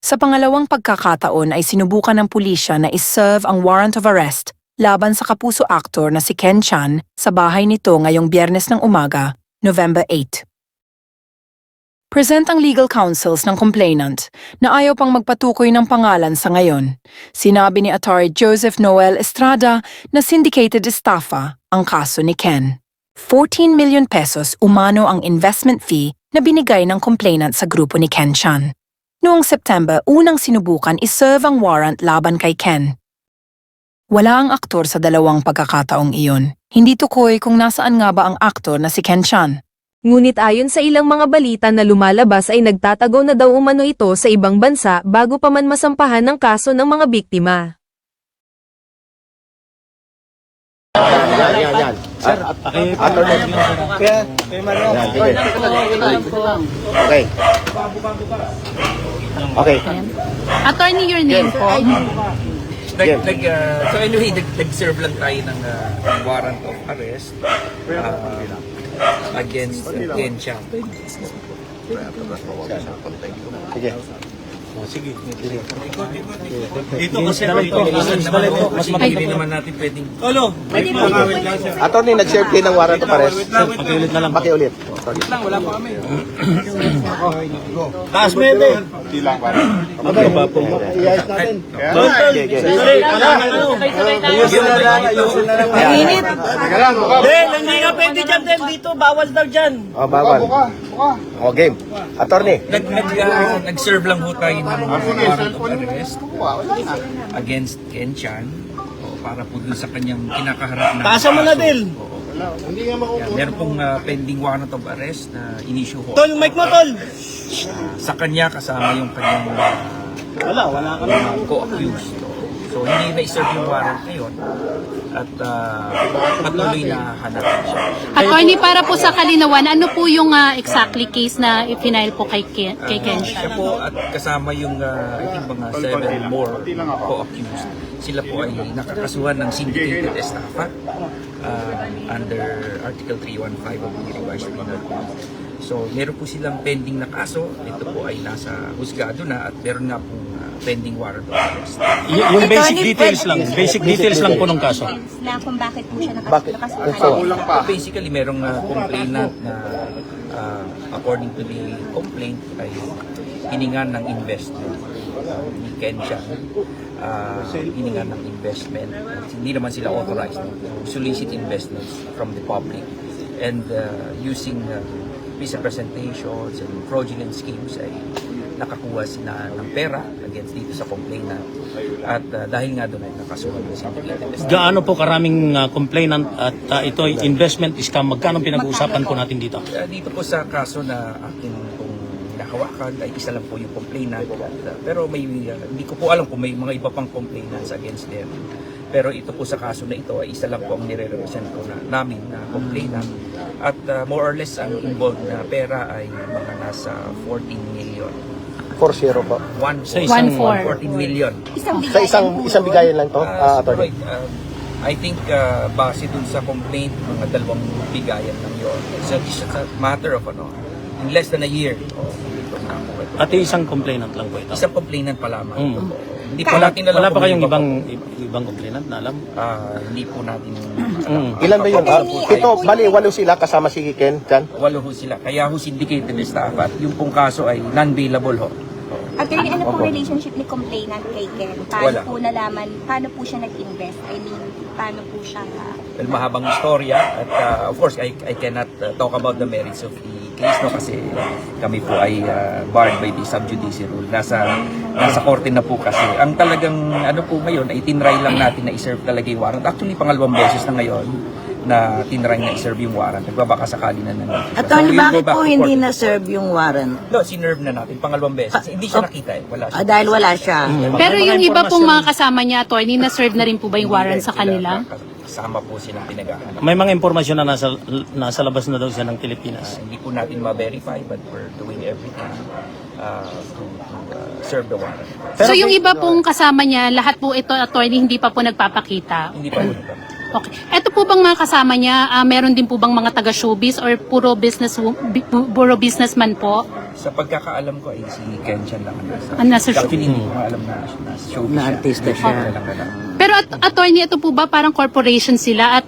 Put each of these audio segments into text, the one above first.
Sa pangalawang pagkakataon ay sinubukan ng pulisya na iserve ang warrant of arrest laban sa kapuso actor na si Ken Chan sa bahay nito ngayong Biyernes ng umaga, November 8. Present ang legal counsels ng complainant na ayaw pang magpatukoy ng pangalan sa ngayon. Sinabi ni Attorney Joseph Noel Estrada na syndicated estafa ang kaso ni Ken. 14 million pesos umano ang investment fee na binigay ng complainant sa grupo ni Ken Chan. Noong September, unang sinubukan iserve ang warrant laban kay Ken. Wala ang aktor sa dalawang pagkakataong iyon. Hindi tukoy kung nasaan nga ba ang aktor na si Ken Chan. Ngunit ayon sa ilang mga balita na lumalabas ay nagtatago na daw umano ito sa ibang bansa bago pa man masampahan ng kaso ng mga biktima. Yan. Sir, Okay. Attorney, your name po? So anyway, nag-serve lang tayo ng warrant of arrest against Ken Chan. Sige. Dito kasi hindi naman natin pwedeng... Attorney, nag-serve kayo ng warrant of arrest. Pakiulit na lang. Pakiulit. Wala pa kami. Taas mo yun eh. Hindi lang para. I-ayos natin. Mainit. Hindi ka pwede dyan, Del. Dito, bawal daw dyan. Bawal. Game. Attorney. Nag-serve lang ho tayo ng warrant of arrest against Ken Chan para po dun sa kanyang kinakaharap na Taasa mo na, Del. Meron pong pending warrant of arrest na in-issue ho. Tol, mic mo, Tol. Sa kanya kasama yung kanyang Wala ka na. co-accused. So hindi na-serve yung warrant ngayon at patuloy na hanapin siya. Attorney, para po sa kalinawan, ano po yung exactly case na i-final po kay Ken Siya Chan? po at kasama yung I think mga 7 more co-accused. Sila po ay nakakasuhan ng syndicated estafa under Article 315 of the Revised Penal Code. So meron po silang pending na kaso. Ito po ay nasa husgado na at meron nga pong pending warrant of arrest. Yung basic details lang po ng kaso. Na kung bakit po siya So, basically, merong complainant na according to the complaint ay hiningan ng investment ni Ken Chan. Hiningan ng investment. Hindi naman sila authorized to solicit investments from the public. And using misrepresentations and fraudulent schemes ay nakakuha sila ng pera against dito sa complainant at dahil nga doon ay nakasuhan ng syndicated estafa. Gaano po karaming complainant at ito ay investment scam? Magkano pinag-uusapan po natin dito? Dito po sa kaso na akin kung nakawakan ay isa lang po yung complainant pero may hindi ko po alam kung may mga iba pang complainants against them. Pero ito po sa kaso na ito ay isa lang po ang nire-represent po namin na complainant at more or less ang involved na pera ay mga nasa 14 million. 4-0 po. 14 million. Sa isang bigayan lang to, attorney. I think base dun sa complaint, mga 2 bigayan lang yun. So it's a matter of in less than a year. At isang complainant lang po ito. Isang complainant pa lamang. Hindi po natin alam. Wala pa kung kayong may ibang complainant na alam? hindi po natin. Ilan ba yun? Ito, bali, 8 sila kasama si Ken Chan. 8 ho sila. Kaya ho syndicated estafa at yung pong kaso ay non-bailable ho. Attorney, ano pong relationship ni complainant kay Ken? Wala. Paano po nalaman, paano po siya nag-invest? I mean, paano po siya... Well, mahabang istorya at of course I cannot talk about the merits of the case kasi kami po ay barred by the sub judice rule. Nasa korte na po kasi. Ang talagang po ngayon ay tinry lang natin na i-serve talaga yung warrant. Actually, pangalawang beses na ngayon na tinry na i-serve yung warrant. Nagbabaka sakali na naman. Attorney, bakit po hindi na-serve yung warrant? No, sinerve na natin pangalawang beses. Hindi siya nakita wala siya. Dahil wala siya. Pero yung iba pong mga kasama niya, attorney, na-serve na rin po ba yung warrant sa kanila? Kasama po silang pinaghahanap. May mga impormasyon na nasa labas na daw siya ng Pilipinas. Hindi po natin ma-verify but we're doing everything to serve the warrant. So yung iba pong kasama niya, lahat po ito, attorney, hindi pa po nagpapakita? Hindi pa po. Okay. Ito po bang mga kasama niya, meron din po bang mga taga-showbiz or puro businessman po? Sa pagkakaalam ko ay si Ken Chan lang ang nasa. Nasa show. Actually, hindi ko alam na showbiz Na artista siya. Pero attorney, ito po ba parang corporation sila at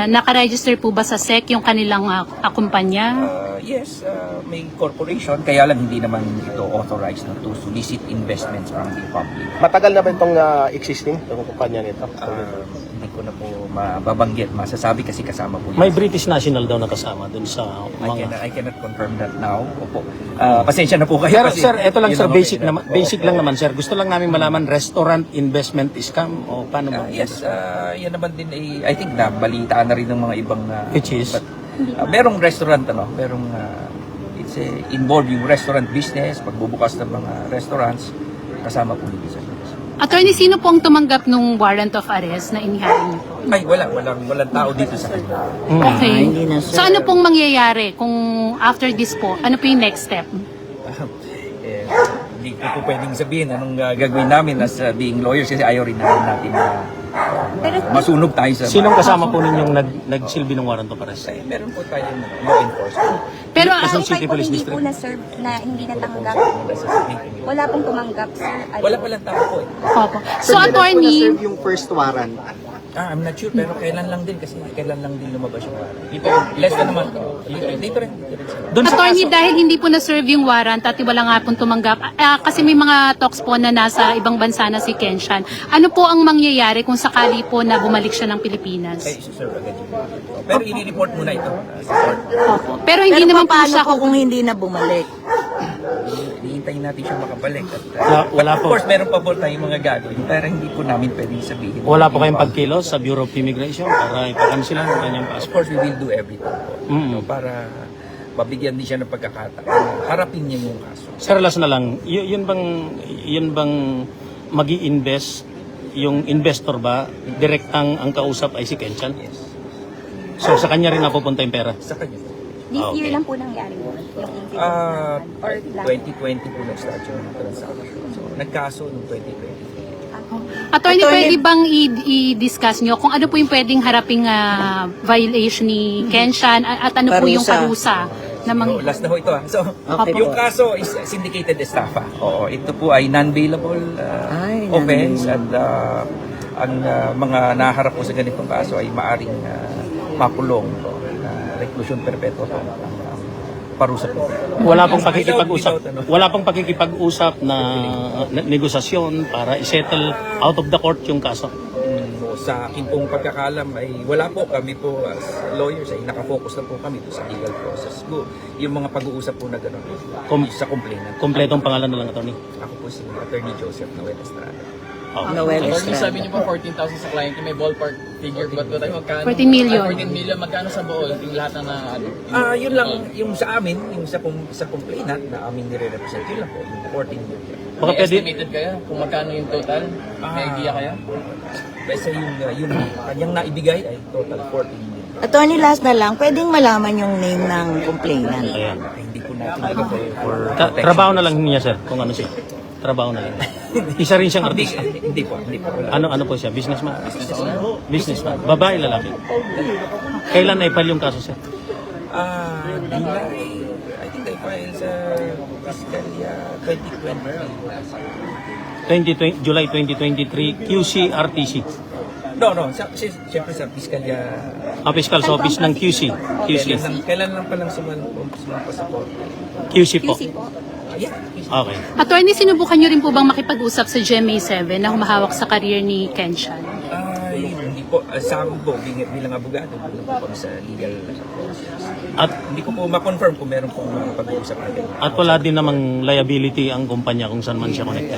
nakaregister po ba sa SEC yung kanilang kumpanya? Yes, may corporation, kaya lang hindi naman ito authorized to solicit investments from the public. Matagal na ba itong existing, itong kumpanya nito? Hindi ko na po mababanggit, masasabi kasi kasama po yun. May British national daw nakasama dun sa mga... I cannot confirm that now. Opo. Pasensya na po kayo. Sir, kasi sir, ito lang yun sir, ang basic okay naman, basic lang naman sir. Gusto lang namin malaman restaurant investment scam o paano ba? Yes, yan naman din I think na balitaan na rin ng mga ibang Which is? merong restaurant merong it's involved yung restaurant business, pagbubukas ng mga restaurants kasama po dito sa Attorney, sino po ang tumanggap nung warrant of arrest na inihain niyo po? Ay, walang tao dito sa kanila. Okay. hindi na, sir. So ano pong mangyayari kung after this po? Ano po yung next step? Hindi ko po pwedeng sabihin anong gagawin namin as being lawyers kasi ayaw rin natin na masunog tayo sa... Sinong kasama po ninyong nagsilbi ng warrant of arrest? Ay, meron po tayong law enforcement. Pero Quezon Kahit City po Police hindi District. po na-serve na hindi natanggap. Wala Wala pong tumanggap, sir. Wala palang tao po eh. Opo. So attorney, yung first warrant. I'm not sure pero kailan lang din kasi kailan lang din lumabas yung warrant. Dito, less than naman. Dito rin. Doon sa attorney, kaso, dahil hindi po na-serve yung warrant at wala nga pong tumanggap, kasi may mga talks po na nasa ibang bansa na si Kenshan. Ano po ang mangyayari kung sakali po na bumalik siya ng Pilipinas? Ay, sir, agad yun. Pero i-report muna ito sa court. Opo. Pero hindi Pero naman po paano siya po kung hindi na bumalik? Hihintayin natin siya makabalik. At, Wala of po. course, meron pa po tayong mga gagawin pero hindi po namin pwedeng sabihin. wala po kayong pagkilos sa Bureau of Immigration para ipakansilan ang kanyang Of passport. course, we will do everything po. No, para mabigyan din siya ng pagkakataon. Harapin niya yung kaso. Sir, last na lang, yun bang magi-invest, yung investor ba, direct ang kausap ay si Kenchan? Yes. So sa kanya rin napupunta yung pera? Sa kanya po. This Okay. year lang po nangyari yun. Yung incident Ah, naman. Or last 2020 po nag-start yung transaction. So, nagkaso noong 2020. Attorney, Attorney- pwede bang i-discuss nyo kung ano po yung pwedeng haraping violation ni Kenshan at ano po yung Parusa. parusa na So, last na ho ito. So, Okay yung po. kaso is syndicated estafa. Oo, ito po ay non-bailable Ay, offense non-bailable. at ang mga naharap po sa ganitong kaso ay maaring makulong reclusion perpetua po ang parusa po. Wala pong Without, pakikipag-usap. ano. Wala pong pakikipag-usap na negosasyon para i-settle out of the court yung kaso. Sa akin pong pagkakalam ay wala po kami po as lawyers ay nakafocus na po kami doon sa legal process. Yung mga pag-uusap po na gano'n sa complainant. Kompletong pangalan na lang, attorney. Ako po si Attorney Joseph Noel Estrada. Noel Attorney, Estrada. sabi niyo po 14,000 sa client, may ballpark figure ba tayo magkano? 14 million. 14 million, magkano sa buo yung lahat na Yun lang yung sa amin, yung sa complainant na aming nire-represent, yun lang po, yung 14 million. Baka May pwede, estimated kaya kung magkano yung total? May idea kaya? Basta yung kanyang naibigay ay total 14 million. Attorney, last na lang, pwedeng malaman yung name ng complainant. ayan. Ay, hindi po natin nagawin for protection. Trabaho na lang niya, sir, kung ano siya. Trabaho na lang. Isa rin siyang artista. Hindi po. Wala. Ano po siya? Businessman? Businessman. Babae, lalaki. Kailan na-file yung kaso, sir? I think they filed sa fiscal year 2020. July 2023, QC RTC. No. Siyempre sa fiscal year. Fiscal Office ng QC. Kailan lang palang sumampa sa court? QC po. QC po. Yeah. Okay. Attorney, sinubukan nyo rin po bang makipag-usap sa GMA7 na humahawak sa career ni Kenshan? Ay, hindi po. Sa akin po, bilang abogado, bilang po kami sa legal process. At Hindi ko po ma-confirm kung meron pong pag-uusap natin. At wala din namang liability ang kumpanya kung saan man siya connected.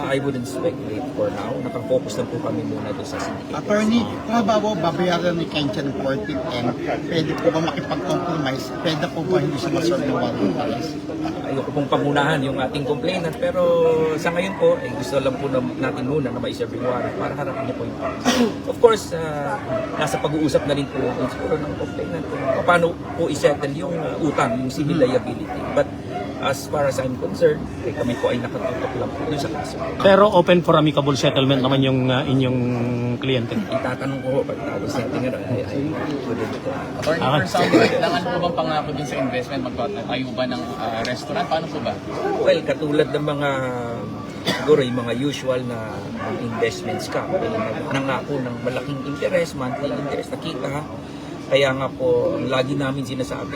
I wouldn't speculate for now. Nakafocus lang po kami muna doon sa syndicate. Attorney, kung habawa babayaran ni Kenchan ng 14M, pwede po ba makipag-compromise? Pwede po ba hindi siya masolve ng warrant of arrest? Ayoko pong pangunahan yung ating complainant pero sa ngayon po, gusto lang po natin muna na ma-serve yung warrant para harapin niya po yung kaso. Of course, nasa pag-uusap na rin po siguro ng complainant kung paano po i-settle yung utang, yung civil liability. But as far as I'm concerned, kami po ay nakatutok lang po dun sa kaso. Pero open for amicable settlement naman yung inyong kliyente. Itatanong ko pag tapos natin nga ay pwede ito. Attorney, for example, kailangan po bang pangako dun sa investment, magtayo ba ng restaurant? Paano po ba? Well, katulad ng mga siguro yung mga usual na investments ka, nangako ng malaking interest, monthly interest na kita. Kaya nga po, ang lagi namin sinasabi,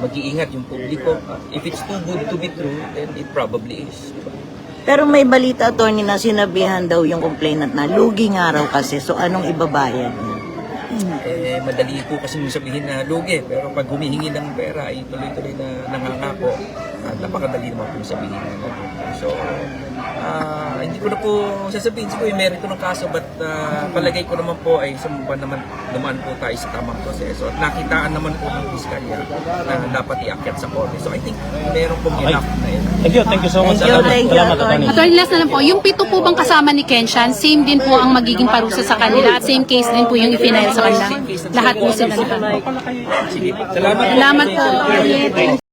mag-iingat yung publiko. If it's too good to be true, then it probably is. Diba? Pero may balita, attorney, na sinabihan daw yung complainant na lugi nga raw kasi, so anong ibabayad niya? Madali po kasi sabihin na lugi, pero pag humihingi ng pera ay tuloy-tuloy na nangangako, napakadali naman po sabihin na. So, hindi ko na po sasabihin siguro yung merito ng kaso, but palagay ko naman po ay sumpa naman dumaan po tayo sa tamang proseso at nakitaan naman po ng piskalya na dapat iakyat sa korte. So I think meron pong enough na yun. Thank you so much. Thank you, Salamat, Attorney. Attorney. Attorney, last na lang po, yung 7 po bang kasama ni Kenshan, same din po ang magiging parusa sa kanila at same case din po yung i-final sa kanila. Lahat po sila. Sige, salamat po. Salamat po.